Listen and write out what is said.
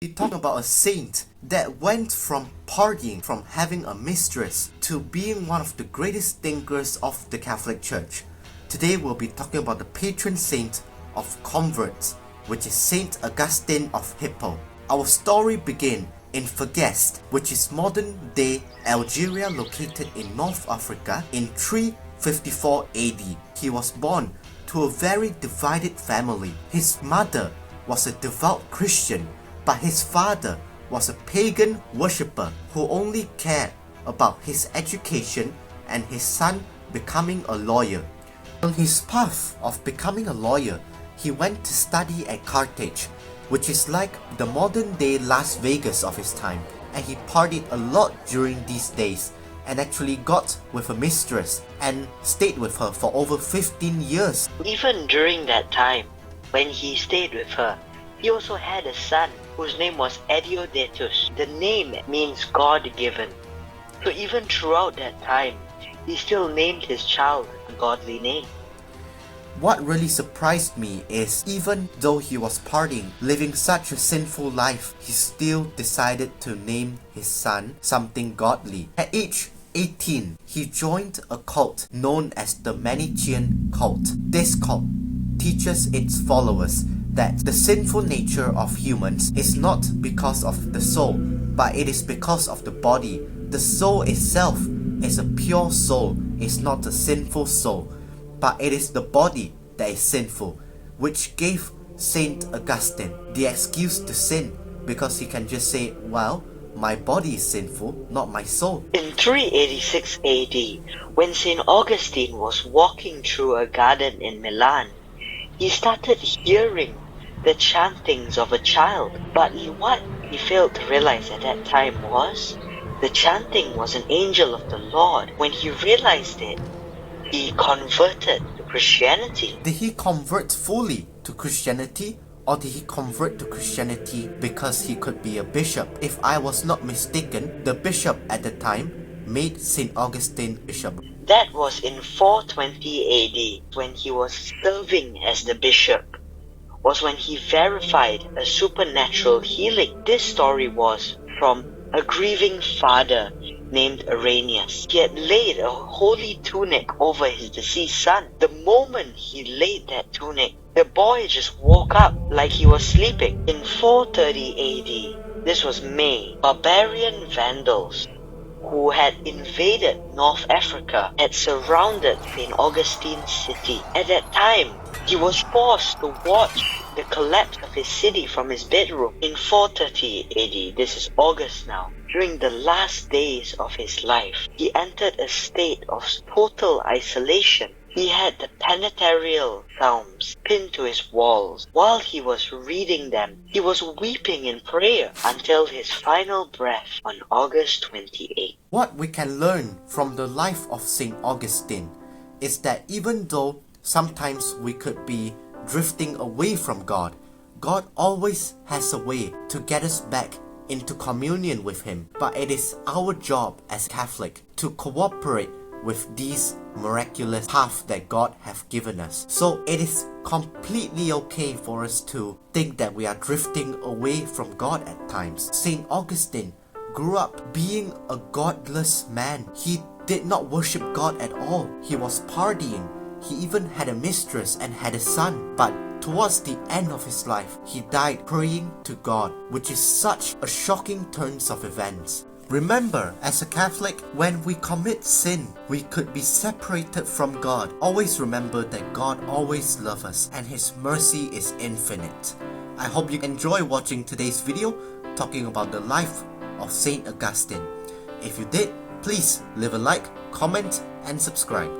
We're talking about a saint that went from partying, from having a mistress, to being one of the greatest thinkers of the Catholic Church. Today we'll be talking about the patron saint of converts, which is Saint Augustine of Hippo. Our story begins in Fagest, which is modern-day Algeria located in North Africa in 354 AD. He was born to a very divided family. His mother was a devout Christian, but his father was a pagan worshipper who only cared about his education and his son becoming a lawyer. On his path of becoming a lawyer, he went to study at Carthage, which is like the modern-day Las Vegas of his time, and he partied a lot during these days and actually got with a mistress and stayed with her for over 15 years. Even during that time, when he stayed with her, he also had a son whose name was Adiodatus. The name means God-given. So even throughout that time, he still named his child a godly name. What really surprised me is even though he was partying, living such a sinful life, he still decided to name his son something godly. At age 18, he joined a cult known as the Manichaean cult. This cult teaches its followers that the sinful nature of humans is not because of the soul, but it is because of the body. The soul itself is a pure soul, it's not a sinful soul, but it is the body that is sinful, which gave Saint Augustine the excuse to sin, because he can just say, well, my body is sinful, not my soul. In 386 AD, when St. Augustine was walking through a garden in Milan, he started hearing the chantings of a child. But what he failed to realize at that time was the chanting was an angel of the Lord. When he realized it, he converted to Christianity. Did he convert fully to Christianity, or did he convert to Christianity because he could be a bishop? If I was not mistaken, the bishop at the time made St. Augustine bishop. That was in 420 AD, when he was serving as the bishop, was when he verified a supernatural healing. This story was from a grieving father named Arrhenius. He had laid a holy tunic over his deceased son. The moment he laid that tunic, the boy just woke up like he was sleeping. In 430 AD, this was May, barbarian Vandals who had invaded North Africa had surrounded St. Augustine's city. At that time, he was forced to watch the collapse of his city from his bedroom. In 430 AD, this is August now, during the last days of his life, he entered a state of total isolation. He had the penitential psalms pinned to his walls. While he was reading them, he was weeping in prayer until his final breath on August 28. What we can learn from the life of St. Augustine is that even though sometimes we could be drifting away from God, God always has a way to get us back into communion with Him. But it is our job as Catholic to cooperate with these miraculous paths that God have given us. So it is completely okay for us to think that we are drifting away from God at times. St. Augustine grew up being a godless man. He did not worship God at all. He was partying. He even had a mistress and had a son. But towards the end of his life, he died praying to God, which is such a shocking turn of events. Remember, as a Catholic, when we commit sin, we could be separated from God. Always remember that God always loves us and His mercy is infinite. I hope you enjoy watching today's video talking about the life of Saint Augustine. If you did, please leave a like, comment and subscribe.